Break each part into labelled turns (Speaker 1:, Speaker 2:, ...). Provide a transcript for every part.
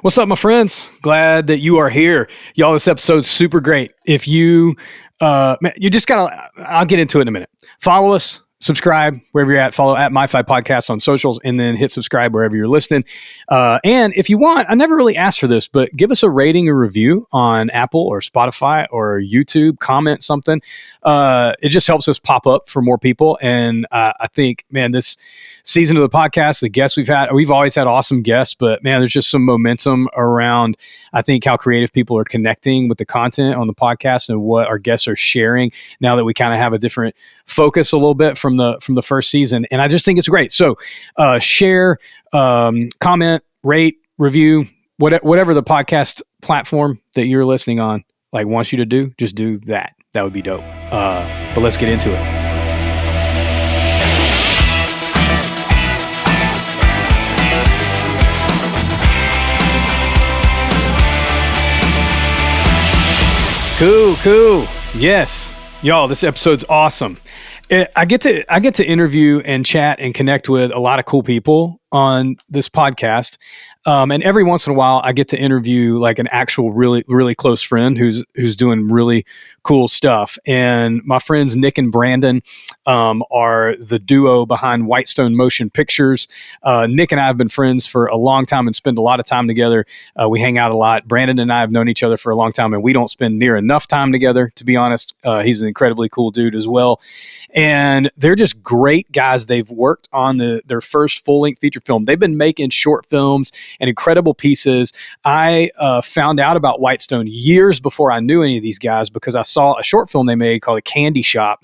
Speaker 1: What's up, my friends? Glad that you are here. Y'all, this episode's super great. If you, you just gotta, I'll get into it in a minute. Follow us, subscribe wherever you're at. Follow at MyFi Podcast on socials, and then hit subscribe wherever you're listening. And if you want, I never really asked for this, but give us a rating or review on Apple or Spotify or YouTube. Comment something. It just helps us pop up for more people. And I think, man, this season of the podcast, the guests we've always had awesome guests, but man, there's just some momentum around, I think, how creative people are connecting with the content on the podcast and what our guests are sharing now that we kind of have a different focus a little bit from the first season. And I just think it's great. So share, comment, rate, review, whatever the podcast platform that you're listening on wants you to do, just do that. That would be dope. But let's get into it. Cool. Yes. Y'all, this episode's awesome. I get to interview and chat and connect with a lot of cool people on this podcast. And every once in a while I get to interview an actual really, really close friend who's doing really cool stuff. And my friends Nick and Brandon are the duo behind Whitestone Motion Pictures. Nick and I have been friends for a long time and spend a lot of time together. We hang out a lot. Brandon and I have known each other for a long time, and we don't spend near enough time together, to be honest. He's an incredibly cool dude as well. And they're just great guys. They've worked on their first full-length feature film. They've been making short films and incredible pieces. I found out about Whitestone years before I knew any of these guys because I saw a short film they made called A Candy Shop.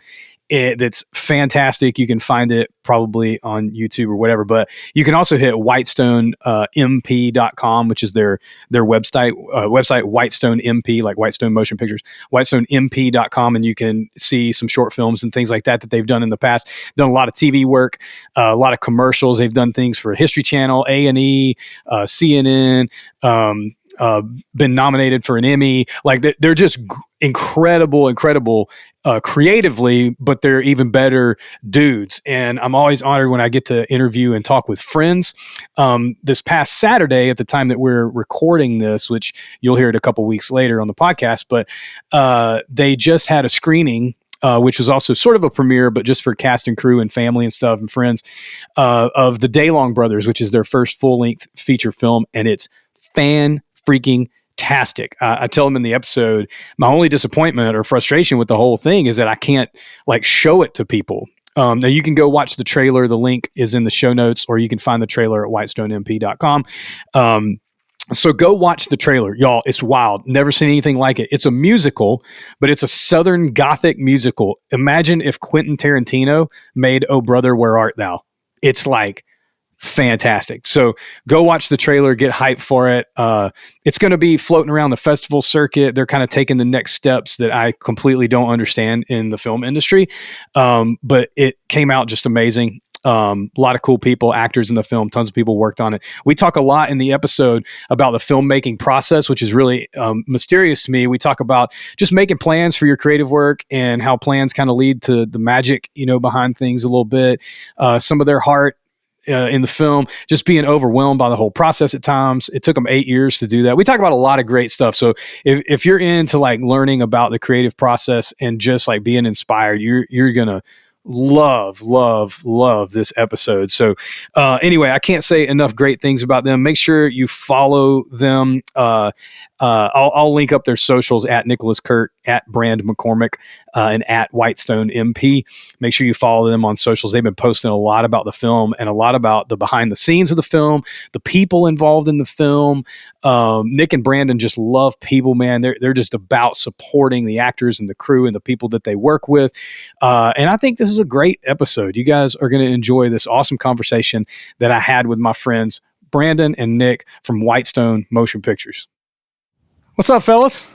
Speaker 1: That's fantastic. You can find it probably on YouTube or whatever, but you can also hit whitestonemp.com, which is their website, Whitestone MP, like Whitestone Motion Pictures, whitestonemp.com, and you can see some short films and things like that they've done in the past. Done a lot of TV work, a lot of commercials. They've done things for History Channel, A&E, CNN, been nominated for an Emmy. They're just incredible creatively, but they're even better dudes. And I'm always honored when I get to interview and talk with friends. This past Saturday, at the time that we're recording this, which you'll hear it a couple weeks later on the podcast, but they just had a screening, which was also sort of a premiere, but just for cast and crew and family and stuff and friends, of the Daylong Brothers, which is their first full-length feature film, and it's fan-freaking-tastic. I tell them in the episode, my only disappointment or frustration with the whole thing is that I can't show it to people. Now you can go watch the trailer. The link is in the show notes, or you can find the trailer at whitestonemp.com. So go watch the trailer, y'all. It's wild. Never seen anything like it. It's a musical, but it's a Southern Gothic musical. Imagine if Quentin Tarantino made Oh Brother, Where Art Thou? It's fantastic. So go watch the trailer, get hyped for it. It's going to be floating around the festival circuit. They're kind of taking the next steps that I completely don't understand in the film industry. But it came out just amazing. A lot of cool people, actors in the film, tons of people worked on it. We talk a lot in the episode about the filmmaking process, which is really mysterious to me. We talk about just making plans for your creative work and how plans kind of lead to the magic, behind things a little bit. Some of their heart in the film, just being overwhelmed by the whole process at times. It took them 8 years to do that. We talk about a lot of great stuff. So if you're into learning about the creative process and just being inspired, you're going to love this episode. So anyway, I can't say enough great things about them. Make sure you follow them. I'll link up their socials at Nicholas Kirk, at Brand McCormick, and at Whitestone MP. Make sure you follow them on socials. They've been posting a lot about the film and a lot about the behind the scenes of the film, the people involved in the film. Nick and Brandon just love people, man. They're just about supporting the actors and the crew and the people that they work with. And I think this is a great episode. You guys are going to enjoy this awesome conversation that I had with my friends, Brandon and Nick from Whitestone Motion Pictures. What's up, fellas?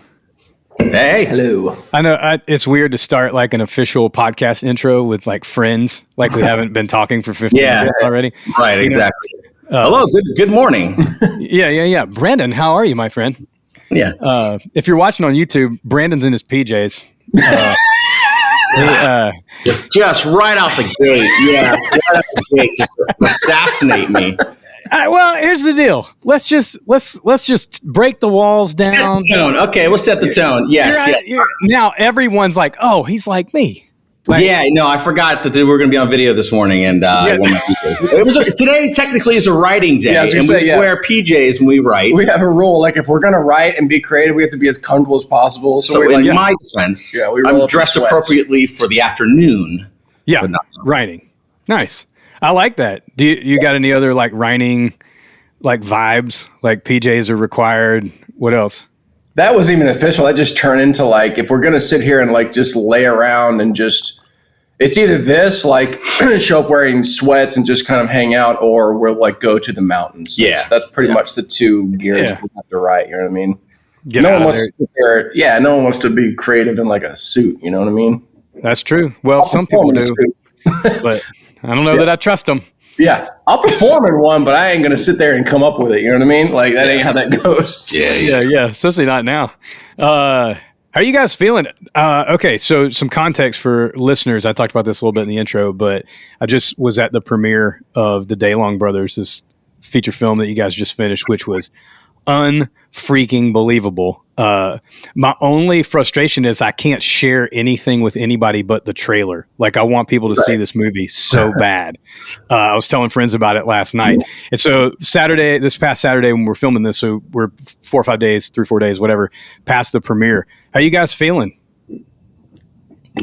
Speaker 2: Hey. Hello.
Speaker 1: I know it's weird to start an official podcast intro with friends, we haven't been talking for 15 minutes already.
Speaker 2: Right, exactly. Hello, good morning.
Speaker 1: Yeah. Brandon, how are you, my friend?
Speaker 2: Yeah.
Speaker 1: If you're watching on YouTube, Brandon's in his PJs.
Speaker 2: Just right out the gate. Yeah, right out the gate. Just assassinate me.
Speaker 1: Well, here's the deal. Let's just break the walls down.
Speaker 2: Set the tone. Okay, we'll set the tone. Yes.
Speaker 1: Now everyone's like, oh, he's like me. Like,
Speaker 2: I forgot that we were going to be on video this morning, and I wore my PJs. Today technically is a writing day, and we wear PJs when we write.
Speaker 3: We have a rule, like if we're going to write and be creative, we have to be as comfortable as possible.
Speaker 2: So in my defense, I'm dressed appropriately for the afternoon.
Speaker 1: Yeah, but not writing. Nice. I like that. Do you got any other like writing like vibes? Like PJs are required. What else?
Speaker 3: That wasn't even official. That just turned into like, if we're going to sit here and like just lay around and just, it's either this, like show up wearing sweats and just kind of hang out, or we'll like go to the mountains. That's pretty much the two gears we have to write. You know what I mean? No one wants to sit there. Yeah. No one wants to be creative in like a suit. You know what I mean?
Speaker 1: That's true. Well, some people do, but I don't know that I trust them.
Speaker 3: Yeah, I'll perform in one, but I ain't going to sit there and come up with it. You know what I mean? Like, that ain't how that goes.
Speaker 1: Yeah. Especially not now. How are you guys feeling? Okay, so some context for listeners. I talked about this a little bit in the intro, but I just was at the premiere of the Daylong Brothers, this feature film that you guys just finished, which was unfreaking believable. My only frustration is I can't share anything with anybody but the trailer. Like I want people to see this movie so bad. I was telling friends about it last night. And so this past Saturday when we're filming this, so we're 3 or 4 days, whatever, past the premiere. How you guys feeling?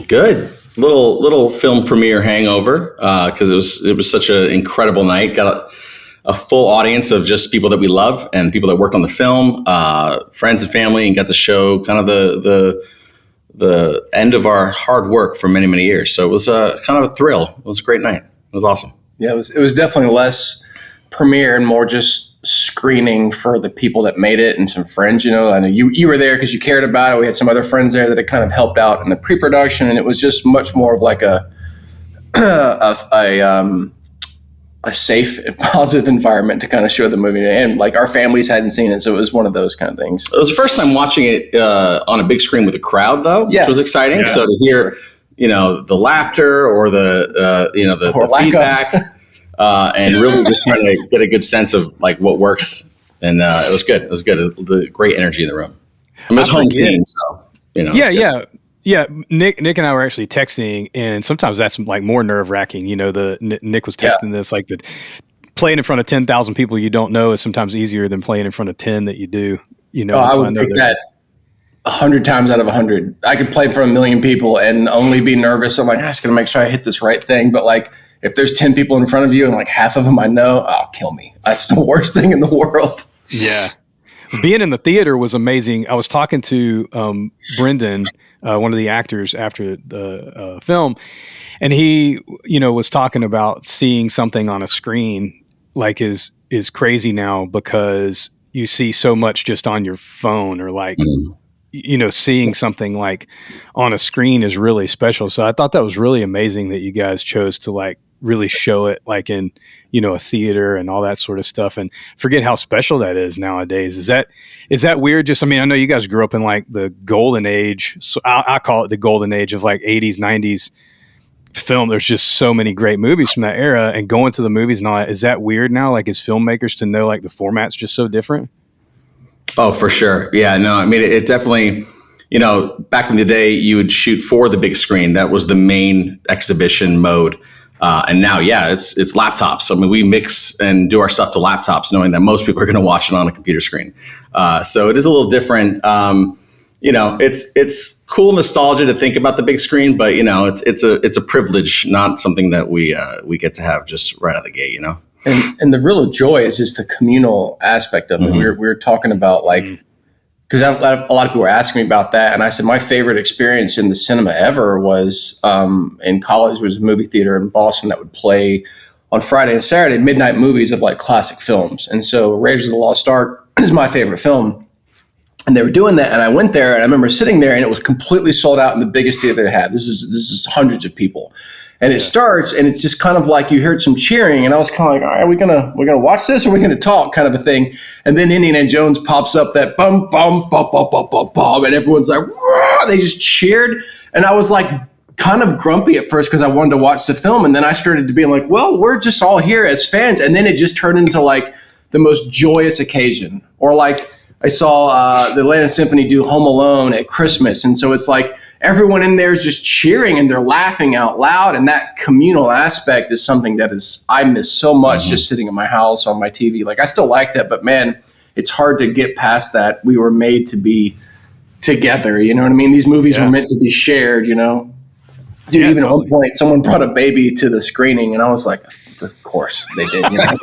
Speaker 2: Good. Little film premiere hangover, because it was such an incredible night. Got a full audience of just people that we love and people that worked on the film, friends and family, and got to show kind of the end of our hard work for many, many years. So it was kind of a thrill. It was a great night. It was awesome.
Speaker 3: Yeah, it was definitely less premiere and more just screening for the people that made it and some friends. You know, I know you were there because you cared about it. We had some other friends there that had kind of helped out in the pre-production, and it was just much more of like a safe and positive environment to kind of show the movie. And like our families hadn't seen it. So it was one of those kind of things.
Speaker 2: It was the first time watching it on a big screen with a crowd though, which was exciting. Yeah. So to hear, the laughter or the feedback and really just trying to get a good sense of like what works. And it was good. It was good. The great energy in the room. I mean, it was home team. So,
Speaker 1: Yeah, Nick and I were actually texting, and sometimes that's like more nerve wracking. Nick was texting this like that. Playing in front of 10,000 people you don't know is sometimes easier than playing in front of 10 that you do.
Speaker 3: I would pick that 100 times out of 100. I could play in front of 1 million people and only be nervous. I'm like, I just gotta make sure I hit this right thing. But like, if there's 10 people in front of you and like half of them I know, kill me. That's the worst thing in the world.
Speaker 1: Yeah, being in the theater was amazing. I was talking to Brendan. One of the actors after the film, and he, was talking about seeing something on a screen like is crazy now because you see so much just on your phone or like, seeing something like on a screen is really special. So I thought that was really amazing that you guys chose to like really show it like in, a theater and all that sort of stuff, and forget how special that is nowadays. Is that weird? I know you guys grew up in like the golden age. So I call it the golden age of like 80s, 90s film. There's just so many great movies from that era, and going to the movies and all that. Is that weird now? Like as filmmakers to know like the format's just so different?
Speaker 2: Oh, for sure. Yeah, no, I mean, it definitely, back in the day you would shoot for the big screen. That was the main exhibition mode. And now, it's laptops. So, I mean, we mix and do our stuff to laptops, knowing that most people are going to watch it on a computer screen. So it is a little different. It's cool nostalgia to think about the big screen, but it's a privilege, not something that we get to have just right out of the gate.
Speaker 3: And the real joy is just the communal aspect of it. We were talking about like. Because a lot of people were asking me about that, and I said my favorite experience in the cinema ever was in college. Was a movie theater in Boston that would play on Friday and Saturday midnight movies of like classic films. And so Raiders of the Lost Ark is my favorite film, and they were doing that. And I went there, and I remember sitting there, and it was completely sold out in the biggest theater they had. This is hundreds of people. And it starts, and it's just kind of like you heard some cheering, and I was kind of like, all right, we're gonna watch this, or are we gonna talk, kind of a thing. And then Indiana Jones pops up, that bum bum bum bum bum bum bum, and everyone's like, whoa! They just cheered, and I was like, kind of grumpy at first because I wanted to watch the film, and then I started to be like, well, we're just all here as fans, and then it just turned into like the most joyous occasion. Or like I saw the Atlanta Symphony do Home Alone at Christmas. And so it's like everyone in there is just cheering and they're laughing out loud. And that communal aspect is something that I miss so much just sitting in my house on my TV. Like I still like that, but man, it's hard to get past that. We were made to be together. You know what I mean? These movies were meant to be shared, you know? Dude, even totally. At one point, someone brought a baby to the screening, and I was like, of course they did. You know?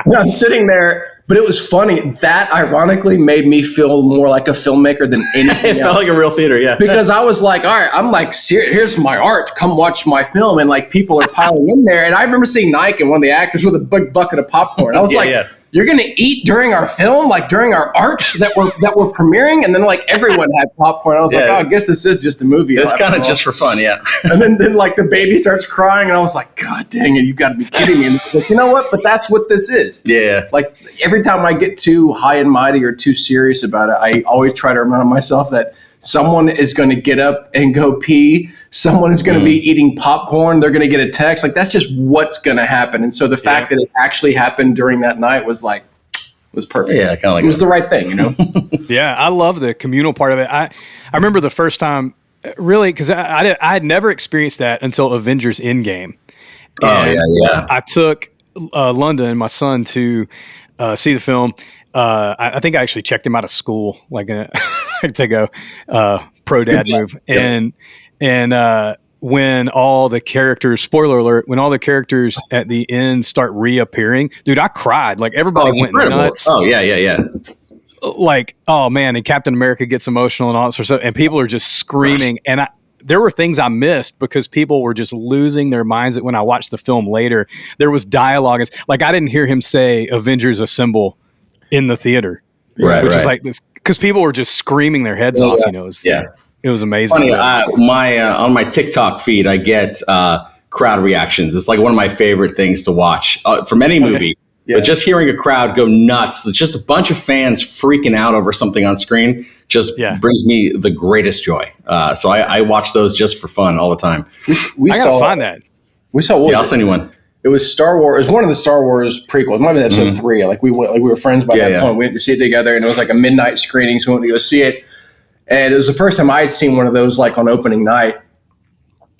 Speaker 3: And I'm sitting there, but it was funny. That ironically made me feel more like a filmmaker than anything
Speaker 2: It felt like a real theater, yeah.
Speaker 3: Because I was like, all right, I'm like, here's my art. Come watch my film. And like people are piling in there. And I remember seeing Nike and one of the actors with a big bucket of popcorn. I was you're going to eat during our film, like during our art that we're premiering? And then like everyone had popcorn. I was like, oh, I guess this is just a movie.
Speaker 2: It's kind of just for fun, yeah.
Speaker 3: And then like the baby starts crying and I was like, God dang it, you got to be kidding me. And like, you know what? But that's what this is.
Speaker 2: Yeah.
Speaker 3: Like every time I get too high and mighty or too serious about it, I always try to remind myself that someone is going to get up and go pee. Someone is going to be eating popcorn. They're going to get a text. Like that's just what's going to happen. And so the fact that it actually happened during that night was perfect.
Speaker 2: Yeah, kind of like
Speaker 3: it was the right thing, you know?
Speaker 1: Yeah, I love the communal part of it. I remember the first time, really, because I had never experienced that until Avengers Endgame. And I took London, my son, to see the film. I think I actually checked him out of school, like to go pro dad move. And when all the characters, spoiler alert, when all the characters at the end start reappearing, dude, I cried. Like everybody went nuts.
Speaker 2: Oh yeah.
Speaker 1: Like, oh man, and Captain America gets emotional and all that sort of stuff, and people are just screaming. And there were things I missed because people were just losing their minds. That when I watched the film later, there was dialogue. Like I didn't hear him say "Avengers Assemble" in the theater, which is like this because people were just screaming their heads off. You know, it was amazing.
Speaker 2: Funny, on my TikTok feed, I get crowd reactions. It's like one of my favorite things to watch from any movie. But just hearing a crowd go nuts, it's just a bunch of fans freaking out over something on screen, just brings me the greatest joy. So I watch those just for fun all the time.
Speaker 3: We
Speaker 1: I gotta find that.
Speaker 3: We saw.
Speaker 2: I'll send you one.
Speaker 3: It was Star Wars. It was one of the Star Wars prequels. It might be episode 3. Like we were friends by that point. We went to see it together, and it was like a midnight screening, so we went to go see it. And it was the first time I had seen one of those, like on opening night.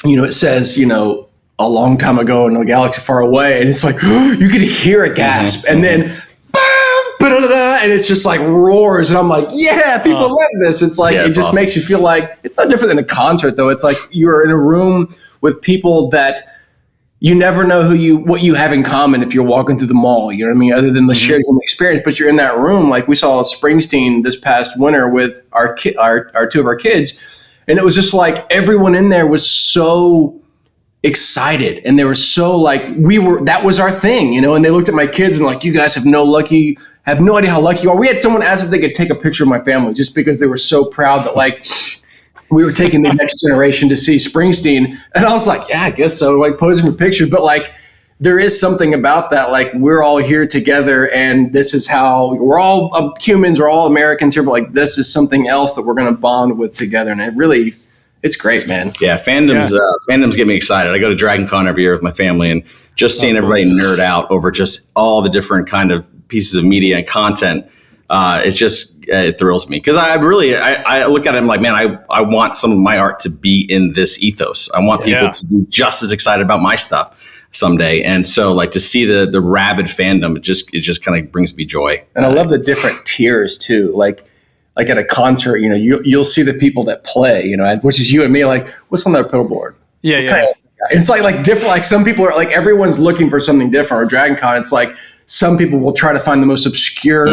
Speaker 3: You know, it says, you know, a long time ago in a galaxy far away, and it's like you could hear a gasp, and then and it's just like roars, and I'm like, yeah, people love this. It's like it just makes you feel like it's not different than a concert, though. It's like you're in a room with people that you never know what you have in common if you're walking through the mall. You know what I mean? Other than the shared human experience, but you're in that room. Like we saw Springsteen this past winter with our two of our kids, and it was just like everyone in there was so excited, and they were so like that was our thing, you know. And they looked at my kids and like, you guys have no idea how lucky you are. We had someone ask if they could take a picture of my family just because they were so proud that like we were taking the next generation to see Springsteen. And I was like, yeah, I guess so, like posing for pictures. But like there is something about that, like we're all here together, and this is how we're all humans, we're all Americans here, but like this is something else that we're going to bond with together. And it's great, man.
Speaker 2: Yeah, fandoms get me excited. I go to Dragon Con every year with my family, and just seeing everybody nerd out over just all the different kind of pieces of media and content, it thrills me. Because I look at it and I'm like, man, I want some of my art to be in this ethos. I want people to be just as excited about my stuff someday. And so like to see the rabid fandom, it just kind of brings me joy.
Speaker 3: And I love the different tiers too. Like at a concert, you know, you'll see the people that play, you know, which is you and me, like, what's on that pedal board?
Speaker 1: Yeah.
Speaker 3: It's like different, like some people are like, everyone's looking for something different. Or Dragon Con, it's like some people will try to find the most obscure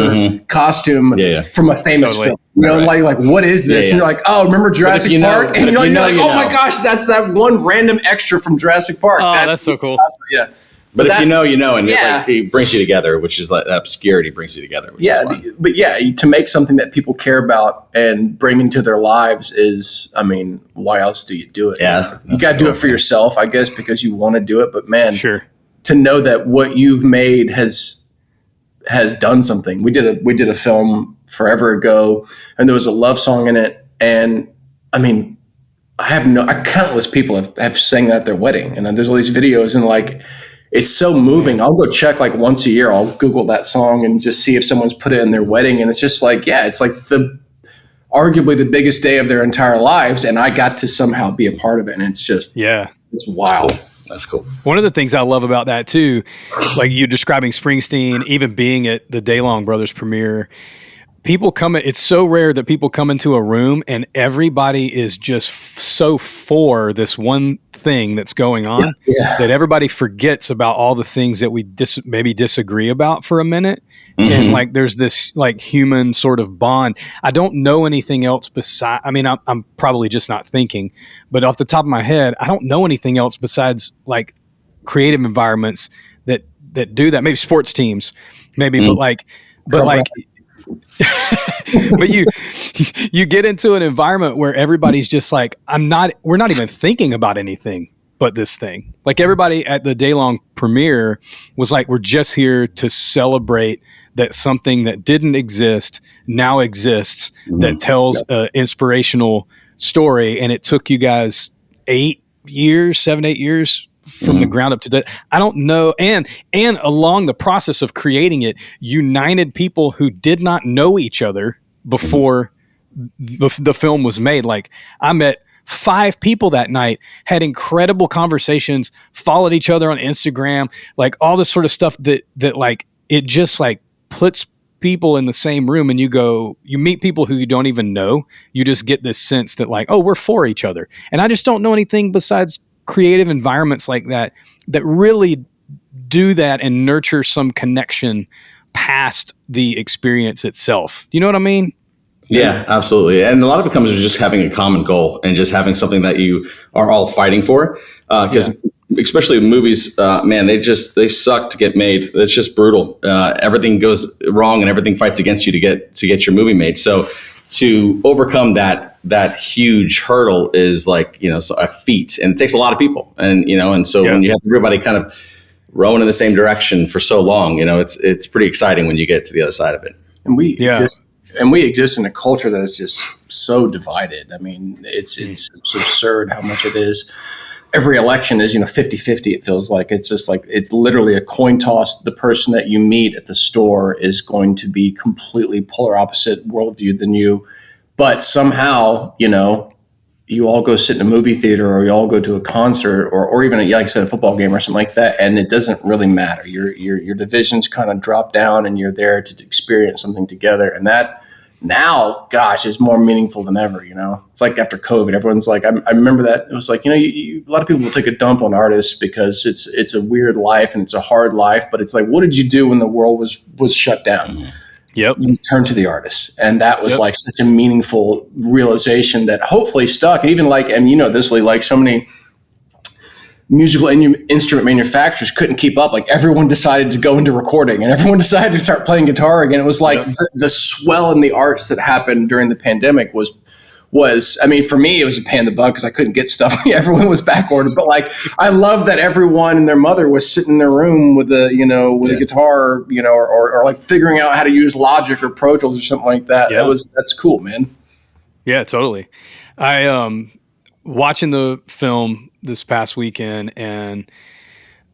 Speaker 3: costume from a famous film. You know, like what is this? And you're like, oh, remember Jurassic Park? And you're like, oh my gosh, that's that one random extra from Jurassic Park.
Speaker 1: Oh, that's so cool.
Speaker 3: Yeah.
Speaker 2: But if you know, and it brings you together, which is like that obscurity brings you together. Which is fun.
Speaker 3: To make something that people care about and bring into their lives is, I mean, why else do you do it?
Speaker 2: Yeah,
Speaker 3: you got to do it for yourself, I guess, because you want to do it. But man,
Speaker 1: to
Speaker 3: know that what you've made has done something. We did a film forever ago, and there was a love song in it, and I mean, countless people have sang that at their wedding, and there's all these videos, and like, it's so moving. I'll go check like once a year. I'll Google that song and just see if someone's put it in their wedding. And it's just like, yeah, it's like arguably the biggest day of their entire lives. And I got to somehow be a part of it. And it's just, it's wild.
Speaker 2: That's cool.
Speaker 1: One of the things I love about that too, like you describing Springsteen, even being at the Daylong Brothers premiere, people it's so rare that people come into a room and everybody is just so for this one thing that's going on that everybody forgets about all the things that we maybe disagree about for a minute. Mm-hmm. And like, there's this like human sort of bond. I don't know anything else besides, I mean, I'm probably just not thinking, but off the top of my head, I don't know anything else besides like creative environments that do that. Maybe sports teams, maybe, but you get into an environment where everybody's just like, we're not even thinking about anything but this thing. Like everybody at the Daylong premiere was like, we're just here to celebrate that something that didn't exist now exists, that tells an inspirational story. And it took you guys 7-8 years from the ground up to that. I don't know. And along the process of creating it, united people who did not know each other before the film was made. Like I met 5 people that night, had incredible conversations, followed each other on Instagram, like all this sort of stuff that like, it just like puts people in the same room and you meet people who you don't even know. You just get this sense that like, oh, we're for each other. And I just don't know anything besides creative environments like that really do that and nurture some connection past the experience itself. You know what I mean?
Speaker 2: Yeah, absolutely. And a lot of it comes with just having a common goal and just having something that you are all fighting for. Because especially movies, man, they suck to get made. It's just brutal. Everything goes wrong and everything fights against you to get your movie made. So to overcome that huge hurdle is like, a feat, and it takes a lot of people. And, when you have everybody kind of rowing in the same direction for so long, it's pretty exciting when you get to the other side of it.
Speaker 3: And we exist in a culture that is just so divided. I mean, it's absurd how much it is. Every election is, 50-50. It feels like it's just like, it's literally a coin toss. The person that you meet at the store is going to be completely polar opposite worldview than you. But somehow, you all go sit in a movie theater, or you all go to a concert, or even, like I said, a football game or something like that. And it doesn't really matter. Your divisions kind of drop down and you're there to experience something together. And that now, gosh, is more meaningful than ever. It's like after COVID, everyone's like, I remember that it was like, a lot of people will take a dump on artists because it's a weird life and it's a hard life, but it's like, what did you do when the world was shut down?
Speaker 1: Yep.
Speaker 3: You turn to the artist. And that was like such a meaningful realization that hopefully stuck. And even like, and this way, like so many musical instrument manufacturers couldn't keep up. Like everyone decided to go into recording and everyone decided to start playing guitar again. It was like the swell in the arts that happened during the pandemic was, I mean, for me, it was a pain in the butt because I couldn't get stuff. Everyone was back ordered. But like, I love that everyone and their mother was sitting in their room with a guitar, or like figuring out how to use Logic or Pro Tools or something like that.
Speaker 1: Yeah.
Speaker 3: That's cool, man.
Speaker 1: Yeah, totally. I, watching the film this past weekend and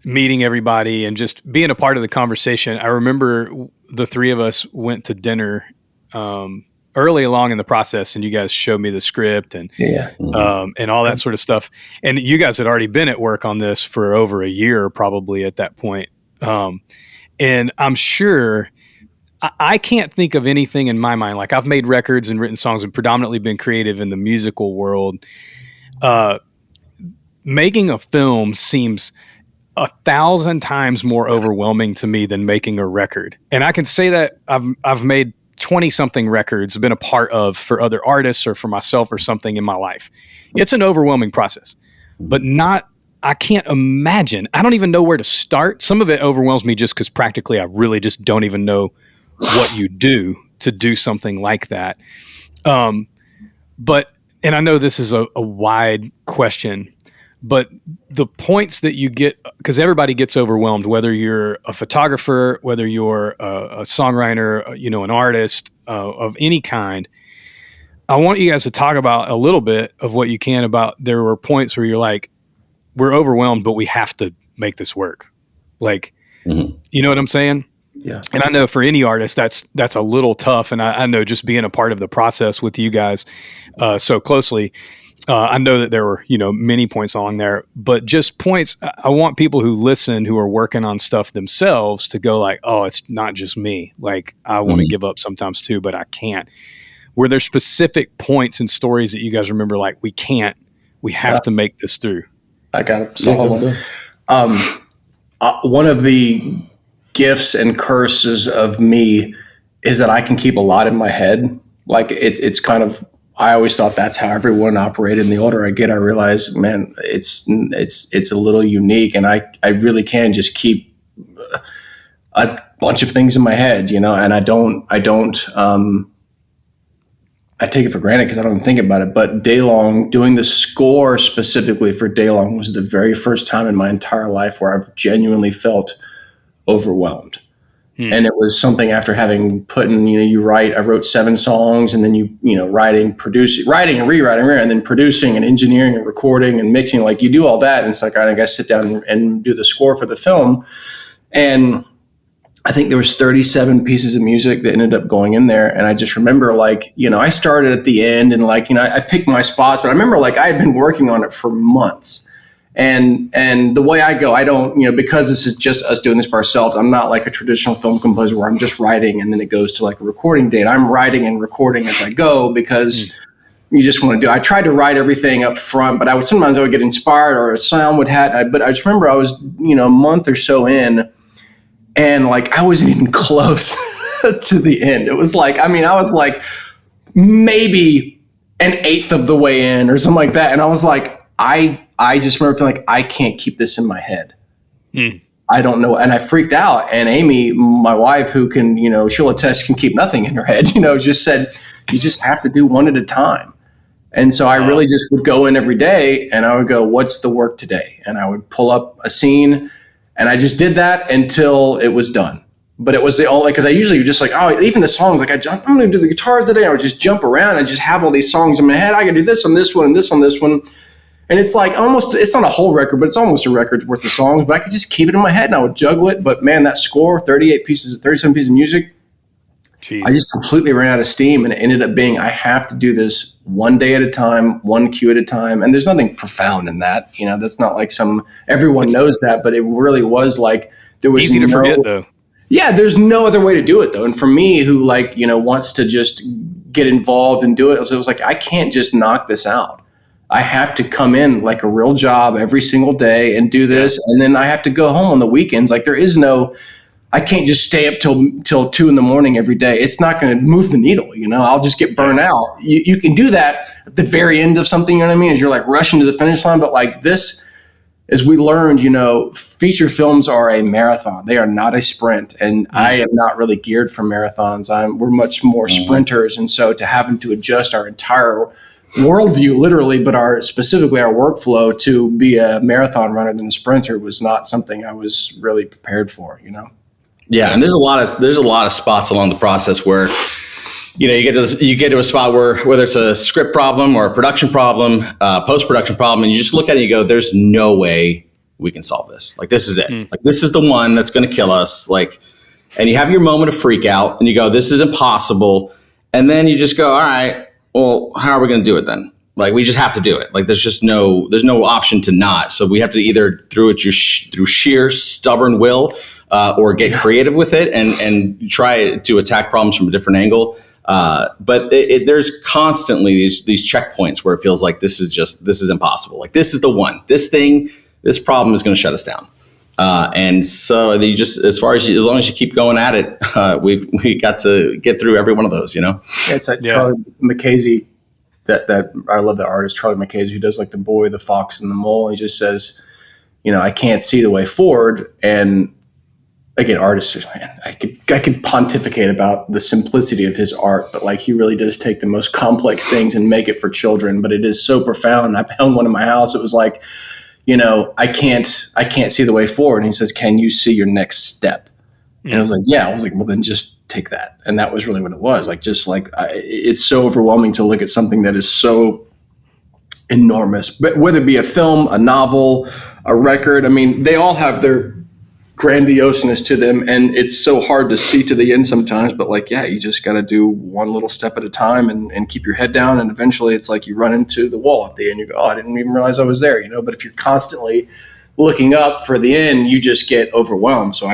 Speaker 1: meeting everybody and just being a part of the conversation, I remember the 3 of us went to dinner, early along in the process, and you guys showed me the script and and all that sort of stuff. And you guys had already been at work on this for over a year, probably at that point. And I'm sure I can't think of anything in my mind. Like I've made records and written songs and predominantly been creative in the musical world. Making a film seems 1,000 times more overwhelming to me than making a record. And I can say that I've made 20-something records, been a part of for other artists or for myself or something in my life. It's an overwhelming process, but I can't imagine. I don't even know where to start. Some of it overwhelms me just because practically I really just don't even know what you do to do something like that. And I know this is a wide question, but the points that you get, because everybody gets overwhelmed, whether you're a photographer, whether you're a songwriter, an artist of any kind. I want you guys to talk about a little bit of what you can about, there were points where you're like, we're overwhelmed, but we have to make this work. Like,
Speaker 2: Mm-hmm.
Speaker 1: you know what I'm saying?
Speaker 3: Yeah.
Speaker 1: And I know for any artist, that's a little tough. And I know just being a part of the process with you guys so closely, I know that there were, many points along there, but just points. I want people who listen, who are working on stuff themselves, to go like, oh, it's not just me. Like, I want to give up sometimes too, but I can't. Were there specific points and stories that you guys remember, like, we have to make this through?
Speaker 3: I got it. One of the gifts and curses of me is that I can keep a lot in my head. Like it's kind of, I always thought that's how everyone operated. And the older I get, I realize, man, it's a little unique. And I really can just keep a bunch of things in my head, and I take it for granted because I don't even think about it. But Daylong, doing the score specifically for Daylong, was the very first time in my entire life where I've genuinely felt overwhelmed. And it was something after having put in, I wrote 7 songs, and then writing and rewriting, and then producing and engineering and recording and mixing. Like, you do all that, and it's like, I got to sit down and do the score for the film. And I think there was 37 pieces of music that ended up going in there. And I just remember, I started at the end, and I picked my spots, but I remember I had been working on it for months. And the way I go, I don't, because this is just us doing this by ourselves, I'm not like a traditional film composer where I'm just writing and then it goes to a recording date. I'm writing and recording as I go, because you just want to I tried to write everything up front, but sometimes I would get inspired, or a sound would but I just remember I was, a month or so in, and I wasn't even close to the end. It was I was maybe an eighth of the way in or something like that. And I was I just remember feeling I can't keep this in my head. I don't know. And I freaked out. And Amy, my wife, who can, she'll attest, can keep nothing in her head, just said, you just have to do one at a time. And so I really just would go in every day, and I would go, what's the work today? And I would pull up a scene, and I just did that until it was done. But it was the only, because I usually would just even the songs, I'm going to do the guitars today. I would just jump around and just have all these songs in my head. I could do this on this one and this on this one. And it's almost, it's not a whole record, but it's almost a record's worth of songs. But I could just keep it in my head and I would juggle it. But man, that score, 37 pieces of music, Jeez. I just completely ran out of steam. And it ended up being, I have to do this one day at a time, one cue at a time. And there's nothing profound in that. That's not everyone knows that, but it really was there was
Speaker 1: easy to forget though.
Speaker 3: Yeah, there's no other way to do it though. And for me, who wants to just get involved and do it, it was I can't just knock this out. I have to come in like a real job every single day and do this. And then I have to go home on the weekends. There is no, I can't just stay up till 2 a.m. every day. It's not going to move the needle. I'll just get burned out. You can do that at the very end of something, you know what I mean? As you're rushing to the finish line. But this, as we learned, feature films are a marathon. They are not a sprint. And I am not really geared for marathons. We're much more sprinters. And so to having to adjust our entire worldview, literally, but specifically our workflow to be a marathon runner than a sprinter was not something I was really prepared for,
Speaker 2: Yeah, and there's a lot of spots along the process where you get to a spot where whether it's a script problem or a production problem, post-production problem, and you just look at it and you go, there's no way we can solve this. This is it. This is the one that's going to kill us. And you have your moment of freak out and you go, this is impossible. And then you just go, all right, well, how are we going to do it then? We just have to do it. There's no option to not. So we have to either through sheer stubborn will, or get creative with it and try to attack problems from a different angle. But there's constantly these checkpoints where it feels like this is impossible. This is the one. This problem is going to shut us down. And so you just, as long as you keep going at it, we got to get through every one of those, Yeah,
Speaker 3: it's Charlie Mackesy, that I love the artist, Charlie Mackesy, who does The Boy, the Fox, and the Mole. He just says, I can't see the way forward. And again, artists, man, I could pontificate about the simplicity of his art, but he really does take the most complex things and make it for children. But it is so profound. I found one in my house. It was I can't see the way forward. And he says, can you see your next step? And I was yeah. I was well, then just take that. And that was really what it was. It's so overwhelming to look at something that is so enormous, but whether it be a film, a novel, a record, they all have their grandioseness to them, and it's so hard to see to the end sometimes. But like, yeah, you just got to do one little step at a time and keep your head down. And eventually, it's like you run into the wall at the end. You go, oh, I didn't even realize I was there, But if you're constantly looking up for the end, you just get overwhelmed. So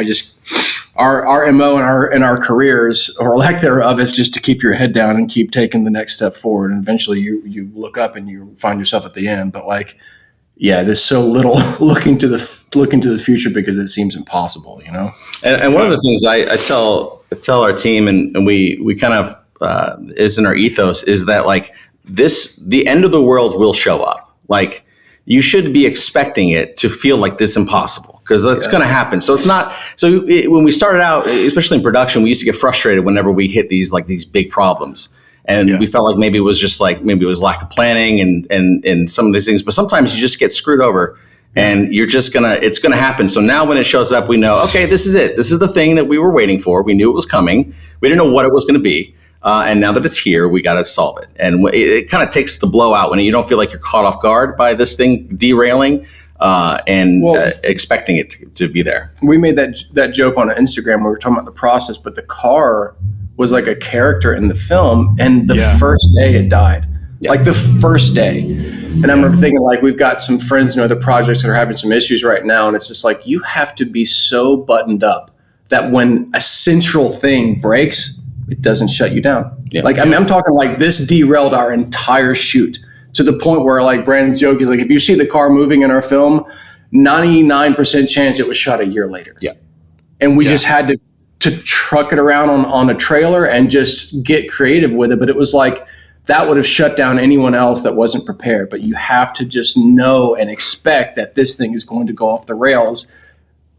Speaker 3: our MO in our careers, or lack thereof, is just to keep your head down and keep taking the next step forward. And eventually, you look up and you find yourself at the end. But like, yeah, there's so little looking to the future because it seems impossible,
Speaker 2: And one of the things I tell our team, and we kind of is in our ethos, is that like the end of the world will show up. Like, you should be expecting it to feel like this impossible, because that's going to happen. So it's not. So when we started out, especially in production, we used to get frustrated whenever we hit these big problems. And we felt like maybe it was lack of planning and some of these things. But sometimes you just get screwed over, and it's gonna happen. So now when it shows up, we know, okay, this is it. This is the thing that we were waiting for. We knew it was coming. We didn't know what it was going to be. And now that it's here, we got to solve it. And it kind of takes the blowout when you don't feel like you're caught off guard by this thing derailing expecting it to be there. We
Speaker 3: made that joke on Instagram where we were talking about the process, but the car was like a character in the film, and the first day it died. Like the first day. And I remember thinking, like, we've got some friends in other projects that are having some issues right now, and it's just like, you have to be so buttoned up that when a central thing breaks, it doesn't shut you down. I mean, I'm talking like this derailed our entire shoot to the point where, like, Brandon's joke is like, if you see the car moving in our film, 99% chance it was shot a year later. And we just had to truck it around on a trailer and just get creative with it. But it was like, that would have shut down anyone else that wasn't prepared. But you have to just know and expect that this thing is going to go off the rails,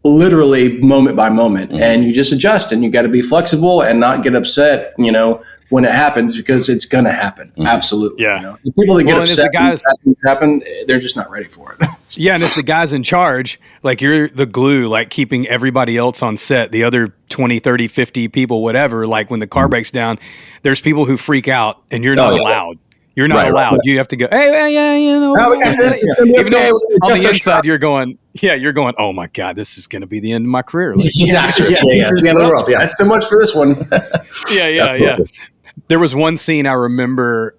Speaker 3: literally moment by moment. And you just adjust, and you got to be flexible and not get upset, when it happens, because it's going to happen. Absolutely. The people that get upset when things happen, they're just not ready for it.
Speaker 1: And it's the guys in charge, like, you're the glue, like, keeping everybody else on set, the other 20, 30, 50 people, whatever. Like, when the car breaks down, there's people who freak out, and you're not allowed. You're not allowed. You have to go, hey,
Speaker 3: we got this. It's going to be okay.
Speaker 1: On the inside, you're going, oh my God, this is going to be the end of my career. Like,
Speaker 3: the end of the world. That's so much for this one.
Speaker 1: There was one scene I remember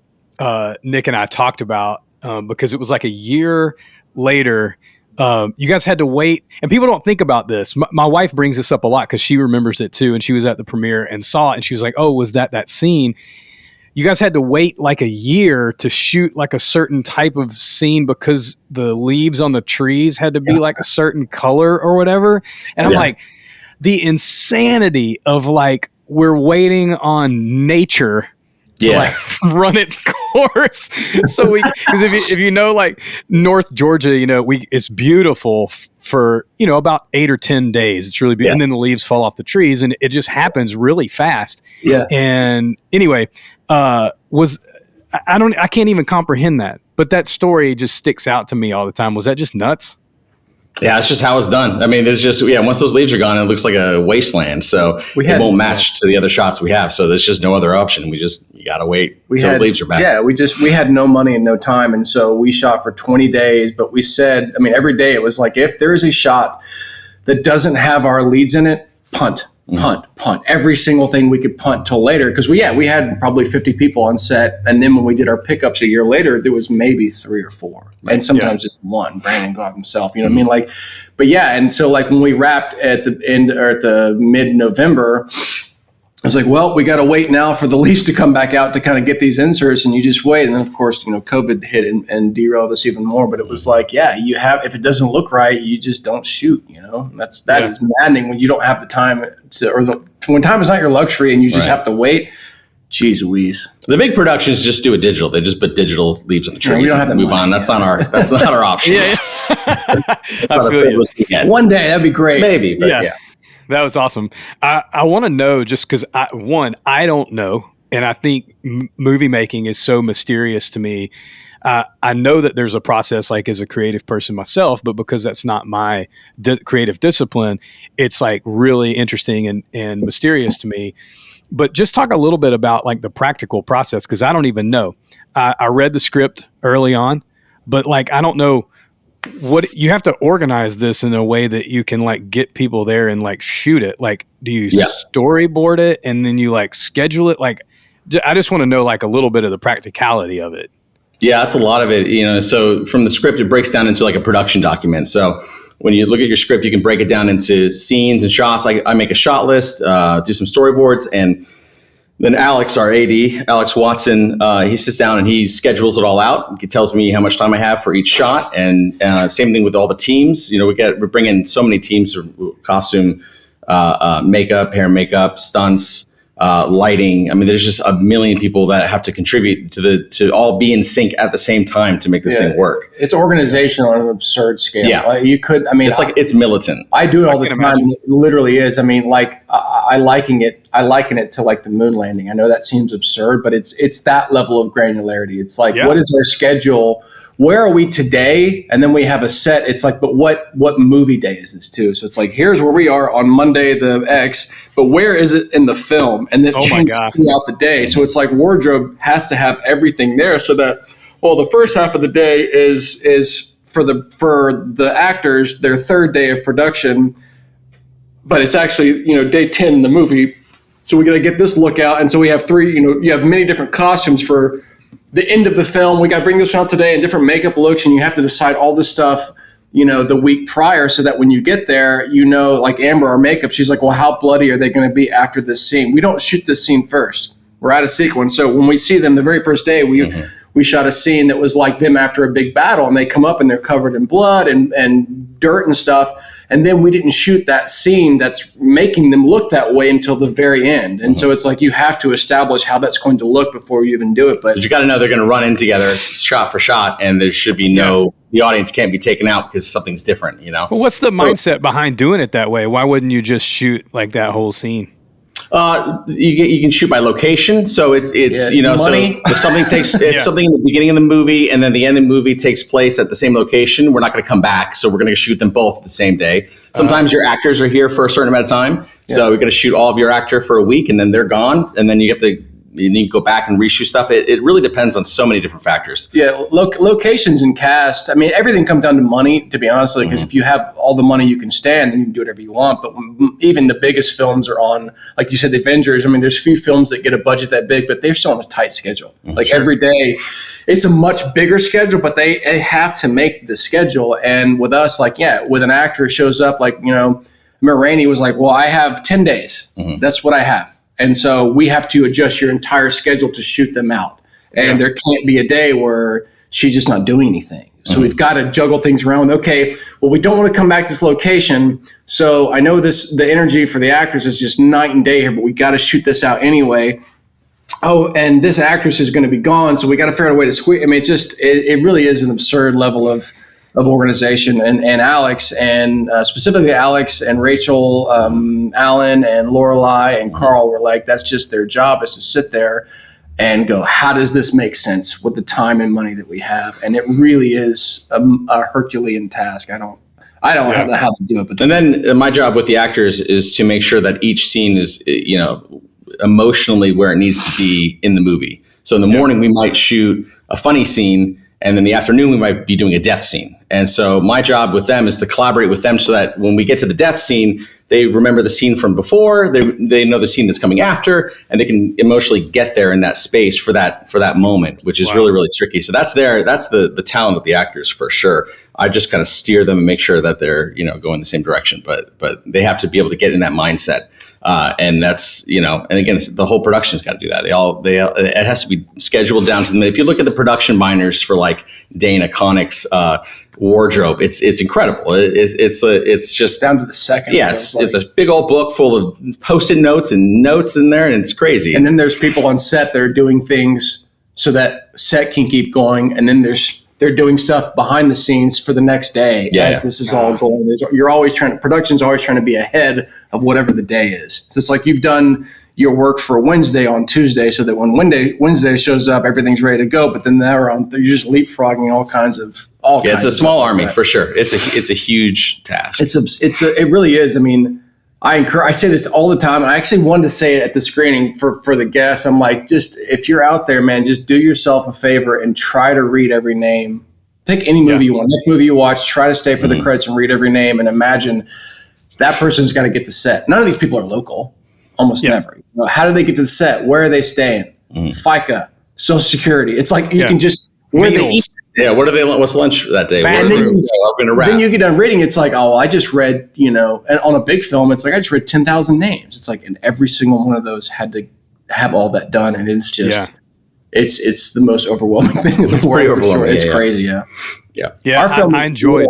Speaker 1: Nick and I talked about because it was like a year later. You guys had to wait, and people don't think about this. My wife brings this up a lot because she remembers it too, and she was at the premiere and saw it, and she was like, oh, was that scene? You guys had to wait like a year to shoot like a certain type of scene because the leaves on the trees had to be like a certain color or whatever. And I'm like, the insanity of like, we're waiting on nature to like run its course. So because if you know, like North Georgia, it's beautiful for, about 8 or 10 days. It's really beautiful. And then the leaves fall off the trees, and it just happens really fast. And anyway, I can't even comprehend that, but that story just sticks out to me all the time. Was that just nuts?
Speaker 2: Yeah, it's just how it's done. I mean, there's just, once those leaves are gone, it looks like a wasteland. So it won't match to the other shots we have. So there's just no other option. You got to wait until the leaves are back.
Speaker 3: Yeah, we had no money and no time. And so we shot for 20 days, but we said, every day it was like, if there's a shot that doesn't have our leads in it, punt. Every single thing we could punt till later, because we had probably 50 people on set, and then when we did our pickups a year later, there was maybe 3 or 4, and sometimes just one. Brandon got himself, you know what I mean? Like, but and so like when we wrapped at the end or at the mid-November, I was like, well, we got to wait now for the leaves to come back out to kind of get these inserts, and you just wait. And then, of course, COVID hit and derailed us even more. But it was like, if it doesn't look right, you just don't shoot, And that is maddening when you don't have the time when time is not your luxury and you just have to wait. Jeez Louise.
Speaker 2: The big productions just do it digital. They just put digital leaves on the trees and move on. That's not our option.
Speaker 1: I feel you.
Speaker 3: One day, that'd be great.
Speaker 2: Maybe, but yeah.
Speaker 1: That was awesome. I want to know, just because I don't know, and I think movie making is so mysterious to me. I know that there's a process, like as a creative person myself, but because that's not my creative discipline, it's like really interesting and mysterious to me. But just talk a little bit about like the practical process, because I don't even know. I read the script early on, but like I don't know what you have to organize this in a way that you can like get people there and like shoot it. Like, do you storyboard it and then you like schedule it? Like, I just want to know like a little bit of the practicality of it.
Speaker 2: Yeah, that's a lot of it. So from the script, it breaks down into like a production document. So when you look at your script, you can break it down into scenes and shots. I make a shot list, do some storyboards, and then Alex, our AD, Alex Watson, he sits down and he schedules it all out. He tells me how much time I have for each shot. And same thing with all the teams. We bring in so many teams for costume, makeup, hair and makeup, stunts, lighting. I mean, there's just a million people that have to contribute to all be in sync at the same time to make this thing work.
Speaker 3: It's organization on an absurd scale.
Speaker 2: Yeah. It's militant.
Speaker 3: I do it all the time. It literally is. I mean, like I liken it to like the moon landing. I know that seems absurd, but it's that level of granularity. It's like, what is our schedule? Where are we today? And then we have a set. It's like, but what movie day is this too? So it's like, here's where we are on Monday the X, but where is it in the film? And then changes throughout the day. So it's like wardrobe has to have everything there so that, the first half of the day is for the actors, their third day of production, but it's actually, day 10 in the movie. So we got to get this look out. And so we have you have many different costumes for the end of the film. We got to bring this out today and different makeup looks, and you have to decide all this stuff, the week prior, so that when you get there, like Amber, our makeup, she's like, well, how bloody are they going to be after this scene? We don't shoot this scene first. We're out of sequence. So when we see them the very first day, we shot a scene that was like them after a big battle, and they come up and they're covered in blood and dirt and stuff. And then we didn't shoot that scene that's making them look that way until the very end. And so it's like you have to establish how that's going to look before you even do it. But
Speaker 2: you got to know they're going to run in together shot for shot, and there should be the audience can't be taken out because something's different,
Speaker 1: Well, what's the mindset behind doing it that way? Why wouldn't you just shoot like that whole scene?
Speaker 2: You can shoot by location, so it's money. So if something something in the beginning of the movie and then the end of the movie takes place at the same location, we're not going to come back, so we're going to shoot them both the same day. Sometimes your actors are here for a certain amount of time, so we're going to shoot all of your actor for a week, and then they're gone, and then you need to go back and reshoot stuff. It really depends on so many different factors.
Speaker 3: Yeah, locations and cast. I mean, everything comes down to money, to be honest, because if you have all the money you can stand, then you can do whatever you want. But even the biggest films are on, like you said, the Avengers. I mean, there's few films that get a budget that big, but they're still on a tight schedule. Every day, it's a much bigger schedule, but they have to make the schedule. And with us, with an actor who shows up, remember Rainey was like, well, I have 10 days. That's what I have. And so we have to adjust your entire schedule to shoot them out. And there can't be a day where she's just not doing anything. So we've got to juggle things around. Okay, well, we don't want to come back to this location. So I know the energy for the actors is just night and day here, but we got to shoot this out anyway. Oh, and this actress is going to be gone. So we got to figure out a way to squeeze. I mean, it really is an absurd level of organization, and Alex, and specifically Alex and Rachel, Alan and Lorelai and Carl were like, that's just their job, is to sit there and go, how does this make sense with the time and money that we have? And it really is a Herculean task. I don't know how to do it. But
Speaker 2: and then my job with the actors is to make sure that each scene is, emotionally where it needs to be in the movie. So in the morning, we might shoot a funny scene, and then the afternoon, we might be doing a death scene. And so my job with them is to collaborate with them so that when we get to the death scene, they remember the scene from before, they know the scene that's coming after, and they can emotionally get there in that space for that moment, which is really, really tricky. So that's the talent of the actors for sure. I just kind of steer them and make sure that they're, going the same direction, but they have to be able to get in that mindset. And that's, and again, the whole production's got to do that. It has to be scheduled down to them. If you look at the production binders for like Dana Connick's wardrobe, it's incredible. It's just
Speaker 3: down to the second.
Speaker 2: Yeah, it's a big old book full of Post-it notes and notes in there, and it's crazy.
Speaker 3: And then there's people on set that are doing things so that set can keep going, and then they're doing stuff behind the scenes for the next day this is all going. Production's always trying to be ahead of whatever the day is. So it's like you've done your work for Wednesday on Tuesday so that when Wednesday shows up, everything's ready to go. But then you're just leapfrogging all kinds.
Speaker 2: It's a small army for sure. It's a huge task.
Speaker 3: It really is. I mean, I say this all the time, and I actually wanted to say it at the screening for the guests. I'm like, just if you're out there, man, just do yourself a favor and try to read every name. Pick any movie you want, next movie you watch, try to stay for the credits and read every name and imagine that person's got to get to set. None of these people are local, almost never. You know, how do they get to the set? Where are they staying? FICA, Social Security. It's like you can just, where they eat.
Speaker 2: Yeah, what's lunch that day?
Speaker 3: And then you get done reading, it's like, oh, I just read, and on a big film, it's like, I just read 10,000 names. It's like, and every single one of those had to have all that done. And it's just, it's the most overwhelming thing in the world. For sure. It's crazy.
Speaker 1: Yeah. Our film I enjoyed.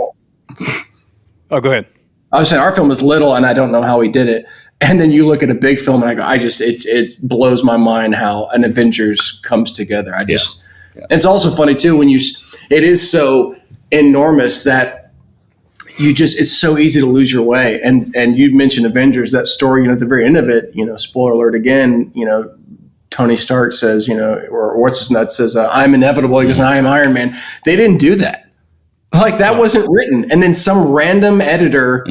Speaker 1: Oh, go ahead.
Speaker 3: I was saying our film is little and I don't know how he did it. And then you look at a big film and I go, it blows my mind how an Avengers comes together. It's also funny too, it is so enormous that it's so easy to lose your way. And you mentioned Avengers, that story, at the very end of it, spoiler alert again, Tony Stark says, or what's his nut says, I'm inevitable. He goes, I am Iron Man. They didn't do that. Like that wasn't written. And then some random editor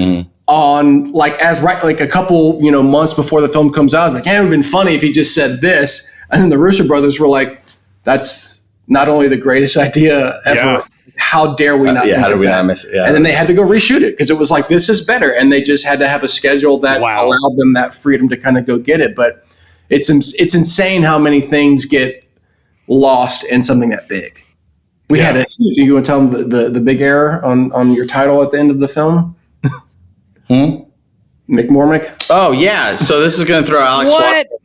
Speaker 3: on a couple, months before the film comes out, I was like, it would have been funny if he just said this. And then the Russo brothers were like, that's not only the greatest idea ever. How dare we not?
Speaker 2: How did we not miss it? Yeah.
Speaker 3: And then they had to go reshoot it because it was like, this is better. And they just had to have a schedule that allowed them that freedom to kind of go get it. But it's insane how many things get lost in something that big. We had a huge. You want to tell them the big error on your title at the end of the film? McCormick.
Speaker 2: Oh yeah. So this is going to throw Alex Watson.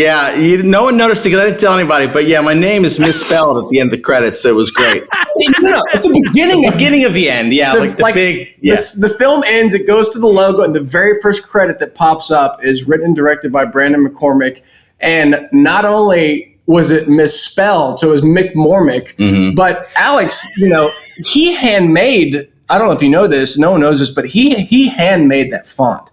Speaker 2: Yeah, no one noticed it because I didn't tell anybody. But yeah, my name is misspelled at the end of the credits, so it was great.
Speaker 3: At the beginning
Speaker 2: of the end,
Speaker 3: the film ends, it goes to the logo, and the very first credit that pops up is written and directed by Brandon McCormick. And not only was it misspelled, so it was McCormick, but Alex, he handmade. I don't know if you know this, no one knows this, but he handmade that font.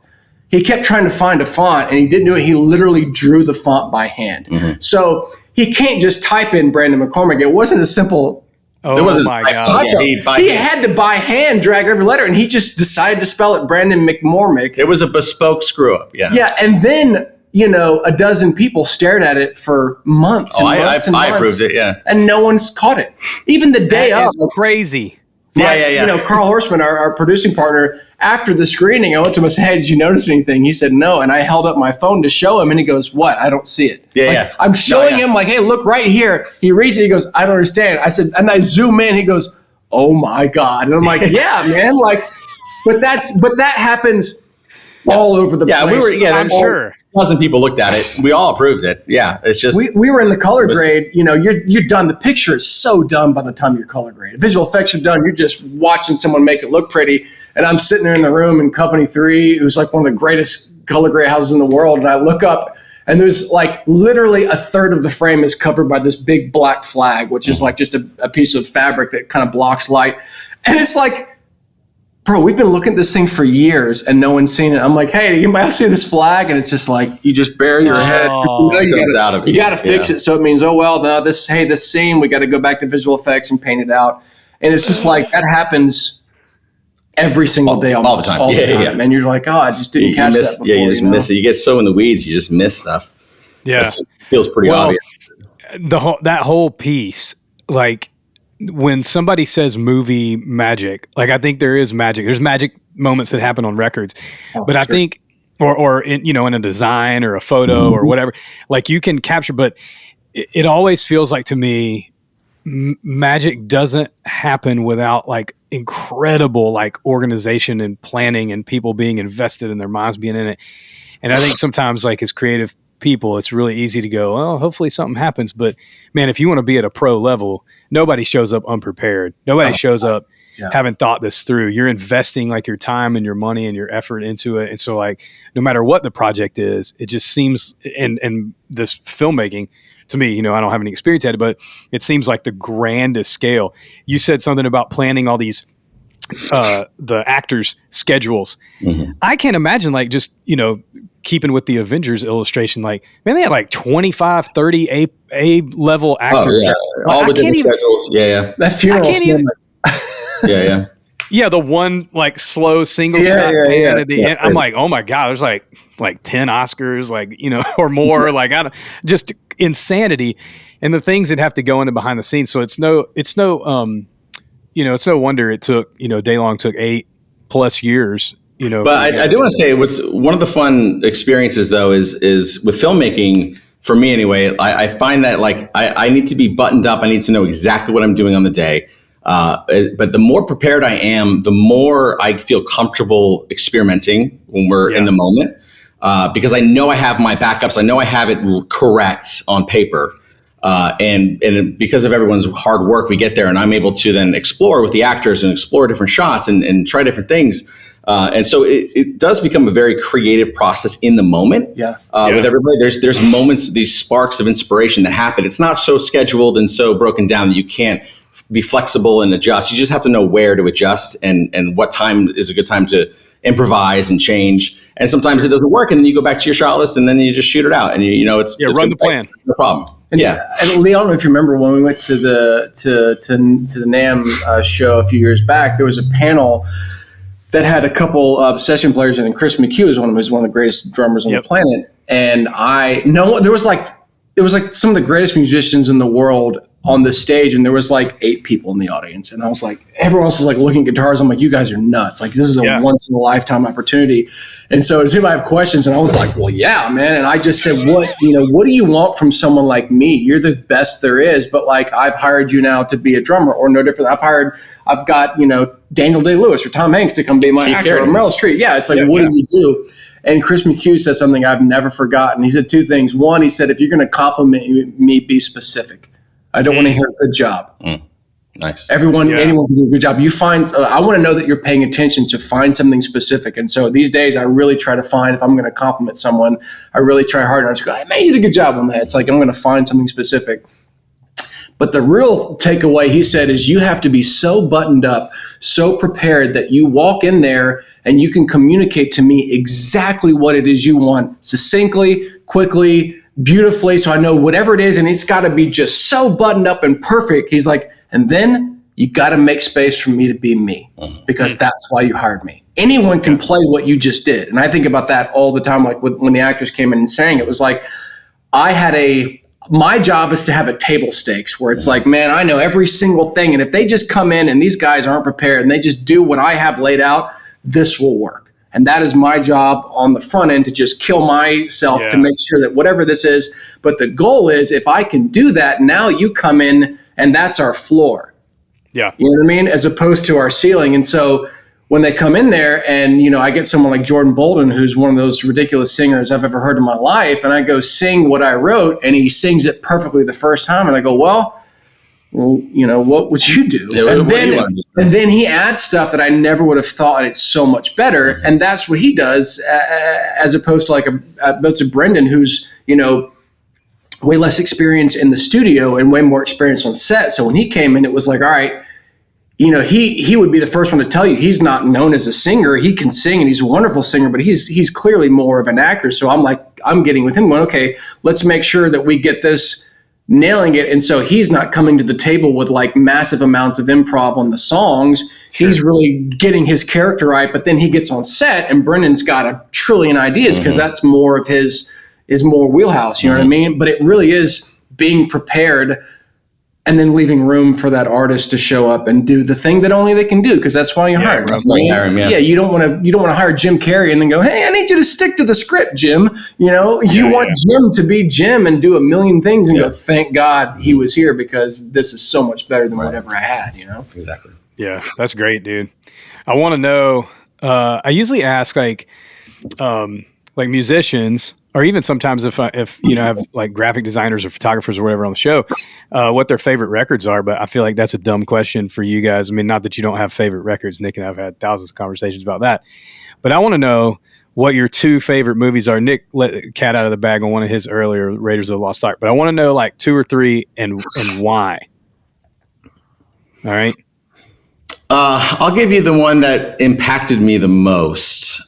Speaker 3: He kept trying to find a font, and he didn't do it. He literally drew the font by hand. So he can't just type in Brandon McCormick. It wasn't a simple.
Speaker 1: Oh my God!
Speaker 3: He had to by hand drag every letter, and he just decided to spell it Brandon McCormick.
Speaker 2: It was a bespoke screw up. Yeah,
Speaker 3: and then a dozen people stared at it for months. I
Speaker 2: approved it. Yeah,
Speaker 3: and no one's caught it. Even the day of,
Speaker 1: crazy.
Speaker 3: Carl Horseman, our producing partner, after the screening, I went to him and said, hey, did you notice anything? He said, no. And I held up my phone to show him, and he goes, what? I don't see it. I'm showing him like, hey, look right here. He reads it. He goes, I don't understand. I said, and I zoom in. He goes, oh my God. And I'm like, yeah, man. But that happens all over the place.
Speaker 1: I'm sure.
Speaker 2: 1,000 people looked at it. We all approved it. Yeah, it's just
Speaker 3: we were in the color grade. You're done. The picture is so done by the time you're color grade. Visual effects are done. You're just watching someone make it look pretty. And I'm sitting there in the room in Company 3. It was like one of the greatest color grade houses in the world. And I look up, and there's like literally a third of the frame is covered by this big black flag, which is like just a piece of fabric that kind of blocks light. And it's like, bro, we've been looking at this thing for years and no one's seen it. I'm like, hey, anybody else see this flag? And it's just like, you just bury your head. You got to fix it. So it means, this scene, we got to go back to visual effects and paint it out. And it's just like, that happens every single day, all the time. And you're like, I just didn't catch that before.
Speaker 2: Yeah, you just miss it. You get so in the weeds, you just miss stuff.
Speaker 1: Yeah.
Speaker 2: It feels pretty obvious.
Speaker 1: That whole piece, like, when somebody says movie magic, like I think there is magic. There's magic moments that happen on records, but I think, or in, in a design or a photo or whatever, like you can capture, but it always feels like to me, magic doesn't happen without like incredible like organization and planning and people being invested and their minds being in it. And I think sometimes like as creative people, it's really easy to go, oh, hopefully something happens. But man, if you want to be at a pro level, nobody shows up unprepared. Nobody shows up having thought this through. You're investing like your time and your money and your effort into it. And so like, no matter what the project is, it just seems, and this filmmaking to me, I don't have any experience at it, but it seems like the grandest scale. You said something about planning all these, the actors' schedules. I can't imagine like just, keeping with the Avengers illustration, like, man, they had like 25, 30 A level actors.
Speaker 2: Oh, yeah.
Speaker 1: Like,
Speaker 2: all the different schedules. Yeah.
Speaker 3: That funeral scene.
Speaker 2: Yeah.
Speaker 1: Yeah, the one like slow single shot pan at the end. I'm like, oh my God, there's like 10 Oscars, like, or more. Like, just insanity. And the things that have to go into behind the scenes. So it's no it's no wonder it took, Daylong took 8+ years,
Speaker 2: But I do want to say what's one of the fun experiences though is with filmmaking, for me anyway, I find that like I need to be buttoned up. I need to know exactly what I'm doing on the day. But the more prepared I am, the more I feel comfortable experimenting when we're in the moment. Because I know I have my backups. I know I have it correct on paper. And because of everyone's hard work, we get there and I'm able to then explore with the actors and explore different shots and try different things. And so it does become a very creative process in the moment. With everybody, there's moments, these sparks of inspiration that happen. It's not so scheduled and so broken down that you can't be flexible and adjust. You just have to know where to adjust and what time is a good time to improvise and change. And sometimes it doesnut work, and then you go back to your shot list and then you just shoot it out. And it's
Speaker 1: run the plan.
Speaker 2: No problem.
Speaker 3: And Lee, I don't know if you remember when we went to the NAMM show a few years back. There was a panel that had a couple of session players, and Chris McHugh is one of the greatest drummers on the planet. And there was like some of the greatest musicians in the world on the stage, and there was like 8 people in the audience, and I was like, everyone else is like looking at guitars. I'm like, you guys are nuts! Like, this is a once in a lifetime opportunity. And so, as if I have questions, and I was like, well, yeah, man. And I just said, what do you want from someone like me? You're the best there is, but like, I've hired you now to be a drummer, or no different. I've got Daniel Day-Lewis or Tom Hanks to come be my actor, or Meryl Streep. Yeah, it's like, what do you do? And Chris McHugh said something I've never forgotten. He said 2 things. One, he said, if you're going to compliment me, be specific. I don't want to hear a good job.
Speaker 2: Nice.
Speaker 3: Anyone can do a good job. I want to know that you're paying attention to find something specific. And so these days I really try to find, if I'm going to compliment someone, I really try hard. And I just go, hey, man, you did a good job on that. It's like, I'm going to find something specific. But the real takeaway, he said, is you have to be so buttoned up, so prepared that you walk in there and you can communicate to me exactly what it is you want, succinctly, quickly, beautifully, so I know whatever it is, and it's got to be just so buttoned up and perfect. He's like, and then you got to make space for me to be me, because that's why you hired me. Anyone can play what you just did. And I think about that all the time. Like when the actors came in and sang, it was like, my job is to have a table stakes where it's like, man, I know every single thing. And if they just come in and these guys aren't prepared and they just do what I have laid out, this will work. And that is my job on the front end, to just kill myself to make sure that whatever this is. But the goal is, if I can do that, now you come in and that's our floor. Yeah. You know what I mean? As opposed to our ceiling. And so when they come in there and, I get someone like Jordan Bolden, who's one of those ridiculous singers I've ever heard in my life, and I go sing what I wrote and he sings it perfectly the first time. And I go, well, what would you do? And then he adds stuff that I never would have thought. It's so much better. And that's what he does, as opposed to Brendan, who's, way less experience in the studio and way more experience on set. So when he came in, it was like, all right, he would be the first one to tell you he's not known as a singer. He can sing and he's a wonderful singer, but he's clearly more of an actor. So I'm getting with him going, okay, let's make sure that we get this nailing it. And so he's not coming to the table with like massive amounts of improv on the songs. Sure. He's really getting his character right. But then he gets on set and Brendan's got a trillion ideas, because that's more of his more wheelhouse. You know what I mean? But it really is being prepared and then leaving room for that artist to show up and do the thing that only they can do, because that's why you hire them. You don't want to hire Jim Carrey and then go, hey, I need you to stick to the script, Jim. You want Jim to be Jim and do a million things and go, thank God he was here, because this is so much better than whatever I had.
Speaker 2: Exactly.
Speaker 1: Yeah, that's great, dude. I want to know. I usually ask like musicians, or even sometimes if have like graphic designers or photographers or whatever on the show, what their favorite records are. But I feel like that's a dumb question for you guys. I mean, not that you don't have favorite records. Nick and I have had thousands of conversations about that. But I want to know what your 2 favorite movies are. Nick let the cat out of the bag on one of his earlier Raiders of the Lost Ark. But I want to know like 2 or 3 and why. All right.
Speaker 2: I'll give you the one that impacted me the most.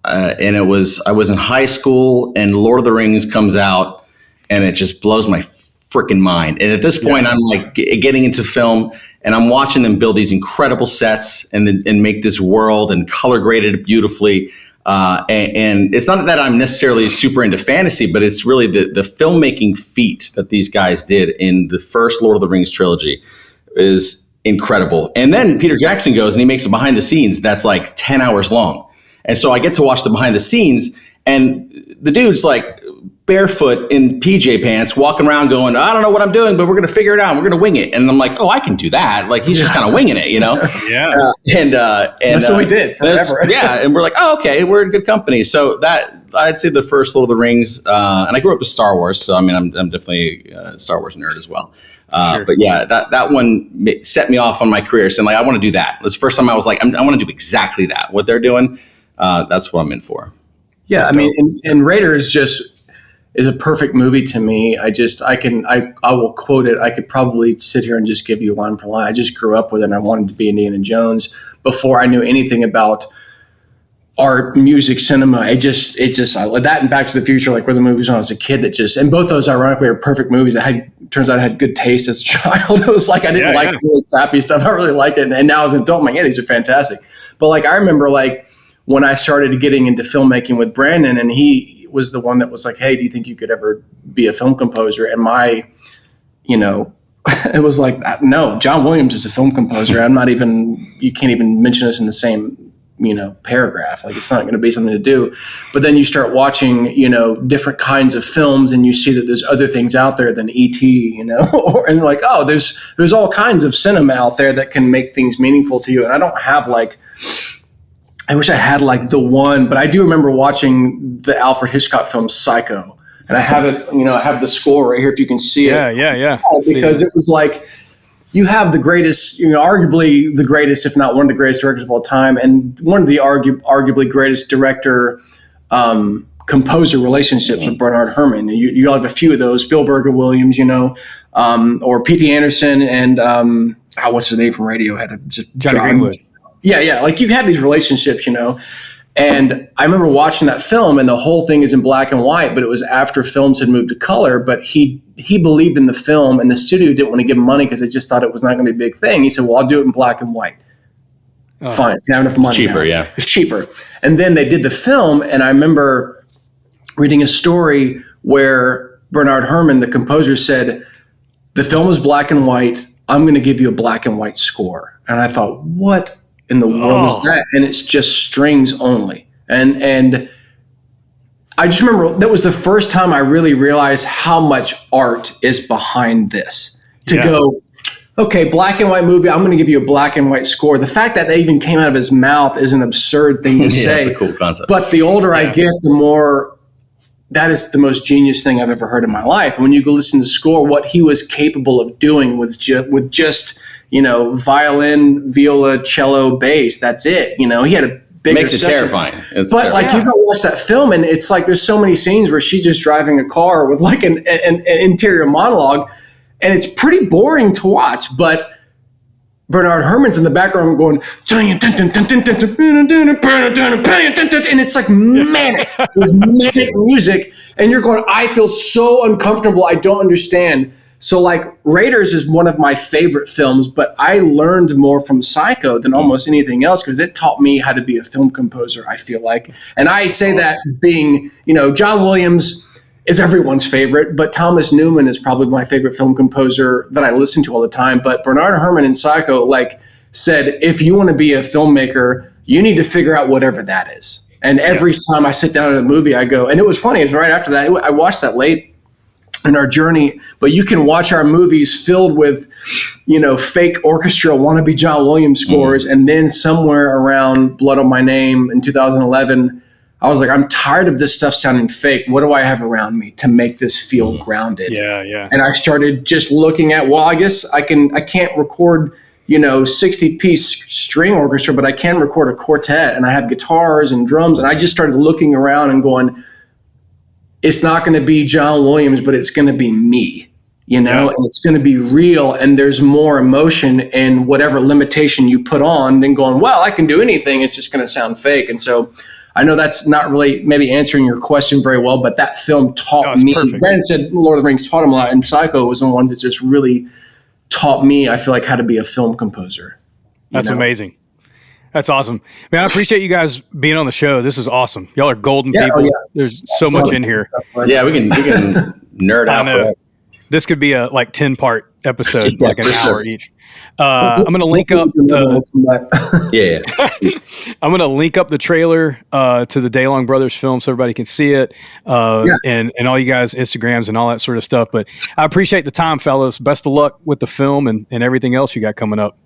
Speaker 2: And I was in high school and Lord of the Rings comes out and it just blows my freaking mind. And at this point, I'm like getting into film and I'm watching them build these incredible sets and make this world and color graded it beautifully. And it's not that I'm necessarily super into fantasy, but it's really the filmmaking feat that these guys did in the first Lord of the Rings trilogy is incredible. And then Peter Jackson goes and he makes a behind the scenes that's like 10 hours long. And so I get to watch the behind the scenes, and the dude's like barefoot in PJ pants walking around going, I don't know what I'm doing, but we're going to figure it out. We're going to wing it. And I'm like, oh, I can do that. Like, he's just kind of winging it, you know?
Speaker 1: Yeah.
Speaker 2: And
Speaker 3: that's what we did forever.
Speaker 2: Yeah. And we're like, oh, okay, we're in good company. So that, I'd say the first Lord of the Rings, and I grew up with Star Wars. So, I mean, I'm definitely a Star Wars nerd as well.
Speaker 1: Sure.
Speaker 2: But yeah, that one set me off on my career. So like, I want to do that. It was the first time I was like, I want to do exactly that. What they're doing, that's what I'm in for.
Speaker 3: Yeah. I mean, and Raiders just is a perfect movie to me. I will quote it. I could probably sit here and just give you line for line. I just grew up with it and I wanted to be Indiana Jones before I knew anything about art, music, cinema. I like that and Back to the Future, like were the movies when I was a kid and both those ironically are perfect movies that turns out I had good taste as a child. It was like, I didn't like really crappy stuff. I really liked it. And now as an adult, I'm like, yeah, these are fantastic. But like, I remember like when I started getting into filmmaking with Brandon, and he was the one that was like, hey, do you think you could ever be a film composer? And it was like, no, John Williams is a film composer. You can't even mention us in the same paragraph. Like, it's not going to be something to do. But then you start watching, different kinds of films, and you see that there's other things out there than E.T., and you're like, oh, there's all kinds of cinema out there that can make things meaningful to you. And I don't have I wish I had like the one, but I do remember watching the Alfred Hitchcock film Psycho, and I have it, I have the score right here if you can see it.
Speaker 1: Yeah.
Speaker 3: Because it was like, you have the greatest, arguably the greatest, if not one of the greatest directors of all time, and one of the arguably greatest director composer relationships with Bernard Herrmann. You have a few of those, Spielberg and Williams, or P.T. Anderson and what's his name from Radiohead?
Speaker 1: Johnny Greenwood.
Speaker 3: Yeah. Like, you have these relationships, And I remember watching that film, and the whole thing is in black and white, but it was after films had moved to color. But he believed in the film, and the studio didn't want to give him money because they just thought it was not going to be a big thing. He said, well, I'll do it in black and white. Oh, fine. I have enough money.
Speaker 2: It's cheaper,
Speaker 3: now.
Speaker 2: Yeah.
Speaker 3: It's cheaper. And then they did the film, and I remember reading a story where Bernard Herrmann, the composer, said, the film is black and white. I'm going to give you a black and white score. And I thought, what in the world is that? And it's just strings only. And I just remember that was the first time I really realized how much art is behind this. Go, okay, black and white movie, I'm going to give you a black and white score. The fact that even came out of his mouth is an absurd thing to say.
Speaker 2: It's a cool concept.
Speaker 3: But the older I get, the more that is the most genius thing I've ever heard in my life. When you go listen to the score, what he was capable of doing with just violin, viola, cello, bass. That's it. He had a bigger
Speaker 2: makes it
Speaker 3: section.
Speaker 2: Terrifying. It's
Speaker 3: but
Speaker 2: terrifying.
Speaker 3: like, you go watch that film, and it's like there's so many scenes where she's just driving a car with like an interior monologue, and it's pretty boring to watch. But Bernard Herrmann's in the background going, and it's like manic. It's manic music, and you're going, I feel so uncomfortable. I don't understand. So like, Raiders is one of my favorite films, but I learned more from Psycho than almost anything else because it taught me how to be a film composer, I feel like. And I say that being, John Williams is everyone's favorite, but Thomas Newman is probably my favorite film composer that I listen to all the time. But Bernard Herrmann in Psycho said, if you want to be a filmmaker, you need to figure out whatever that is. And every time I sit down in a movie, I go, and it was funny, it was right after that, I watched that late in our journey, but you can watch our movies filled with, fake orchestra wannabe John Williams scores. And then somewhere around Blood on My Name in 2011, I was like, I'm tired of this stuff sounding fake. What do I have around me to make this feel grounded?
Speaker 1: Yeah.
Speaker 3: And I started just looking at, well, I guess I can't record, 60-piece string orchestra, but I can record a quartet, and I have guitars and drums. And I just started looking around and going, it's not going to be John Williams, but it's going to be me, and it's going to be real. And there's more emotion in whatever limitation you put on than going, well, I can do anything. It's just going to sound fake. And so I know that's not really maybe answering your question very well, but that film taught me.
Speaker 1: Perfect.
Speaker 3: Brandon said Lord of the Rings taught him a lot, and Psycho was the one that just really taught me, I feel like, how to be a film composer.
Speaker 1: That's amazing. That's awesome. Man, I appreciate you guys being on the show. This is awesome. Y'all are golden people.
Speaker 3: Oh, yeah.
Speaker 1: There's so much in here.
Speaker 2: Yeah, we can nerd out forever.
Speaker 1: This could be a 10-part episode,
Speaker 2: Yeah,
Speaker 1: like an
Speaker 2: for
Speaker 1: hour
Speaker 2: sure.
Speaker 1: each. I'm going to link up
Speaker 2: Yeah.
Speaker 1: I'm going to link up the trailer to the Daylong Brothers film so everybody can see it, and all you guys' Instagrams and all that sort of stuff. But I appreciate the time, fellas. Best of luck with the film and everything else you got coming up.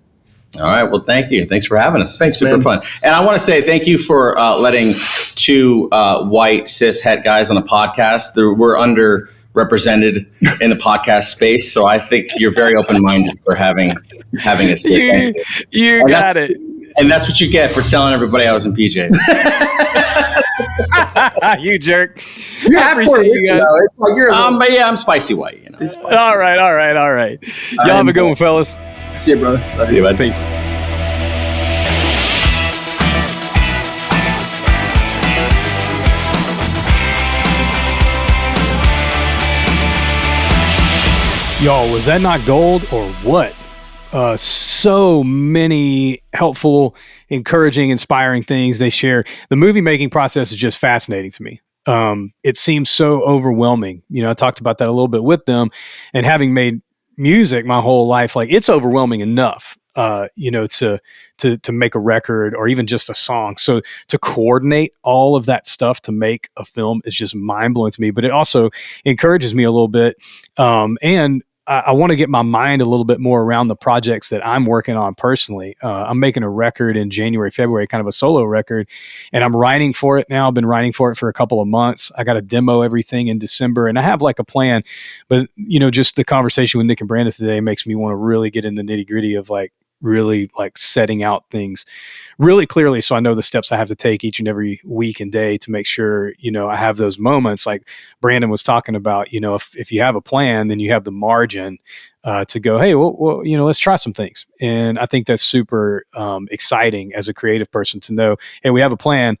Speaker 2: All right. Well, thank you. Thanks for having us.
Speaker 3: Thanks,
Speaker 2: Super
Speaker 3: man.
Speaker 2: fun. And I want to say thank you for letting two white cis het guys on a podcast. We're underrepresented in the podcast space, so I think you're very open-minded for having us here.
Speaker 1: You got it.
Speaker 2: And that's what you get for telling everybody I was in PJs.
Speaker 1: You jerk.
Speaker 3: You're
Speaker 1: I
Speaker 3: half
Speaker 1: appreciate
Speaker 3: Puerto
Speaker 1: you
Speaker 3: Rican,
Speaker 1: guys.
Speaker 3: though. It's like you're.
Speaker 2: But yeah, I'm spicy white. You know.
Speaker 1: All right. Y'all have a good one, fellas.
Speaker 3: See you, brother.
Speaker 2: See you, bud.
Speaker 1: Peace. Y'all, was that not gold or what? So many helpful, encouraging, inspiring things they share. The movie making process is just fascinating to me. It seems so overwhelming. I talked about that a little bit with them, and having made music my whole life, it's overwhelming enough, to make a record or even just a song. So to coordinate all of that stuff to make a film is just mind blowing to me, but it also encourages me a little bit. And I want to get my mind a little bit more around the projects that I'm working on personally. I'm making a record in January, February, kind of a solo record, and I'm writing for it now. I've been writing for it for a couple of months. I got to demo everything in December, and I have a plan, but just the conversation with Nick and Brandon today makes me want to really get in the nitty gritty of really setting out things really clearly, so I know the steps I have to take each and every week and day to make sure I have those moments like Brandon was talking about. If you have a plan, then you have the margin to go, hey, well, let's try some things. And I think that's super exciting as a creative person to know, hey, we have a plan,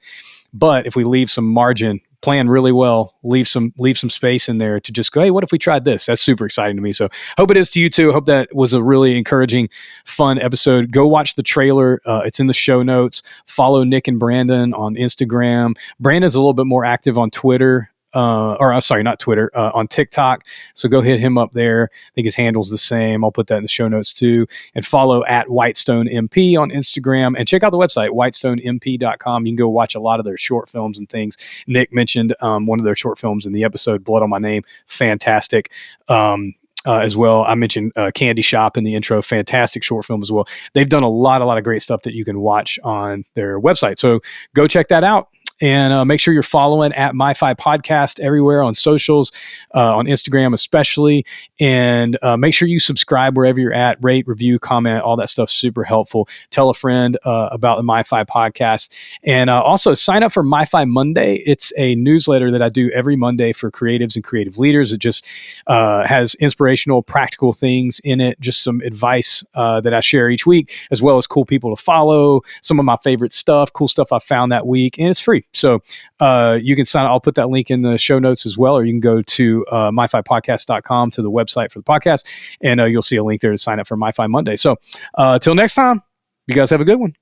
Speaker 1: but if we leave some margin, plan really well, leave some space in there to just go, hey, what if we tried this? That's super exciting to me. So hope it is to you too. Hope that was a really encouraging, fun episode. Go watch the trailer. It's in the show notes. Follow Nick and Brandon on Instagram. Brandon's a little bit more active on Twitter. Not Twitter, on TikTok. So go hit him up there. I think his handle's the same. I'll put that in the show notes too. And follow at Whitestone MP on Instagram, and check out the website, whitestonemp.com. You can go watch a lot of their short films and things. Nick mentioned one of their short films in the episode, Blood on My Name. Fantastic. As well. I mentioned Candy Shop in the intro. Fantastic short film as well. They've done a lot of great stuff that you can watch on their website. So go check that out. And make sure you're following at MyFi Podcast everywhere on socials, on Instagram especially. And make sure you subscribe wherever you're at, rate, review, comment, all that stuff. Super helpful. Tell a friend about the MyFi Podcast. And also sign up for MyFi Monday. It's a newsletter that I do every Monday for creatives and creative leaders. It just has inspirational, practical things in it, just some advice that I share each week, as well as cool people to follow, some of my favorite stuff, cool stuff I found that week, and it's free. So you can sign up. I'll put that link in the show notes as well, or you can go to MyFiPodcast.com to the website for the podcast, and you'll see a link there to sign up for MyFi Monday. So till next time, you guys have a good one.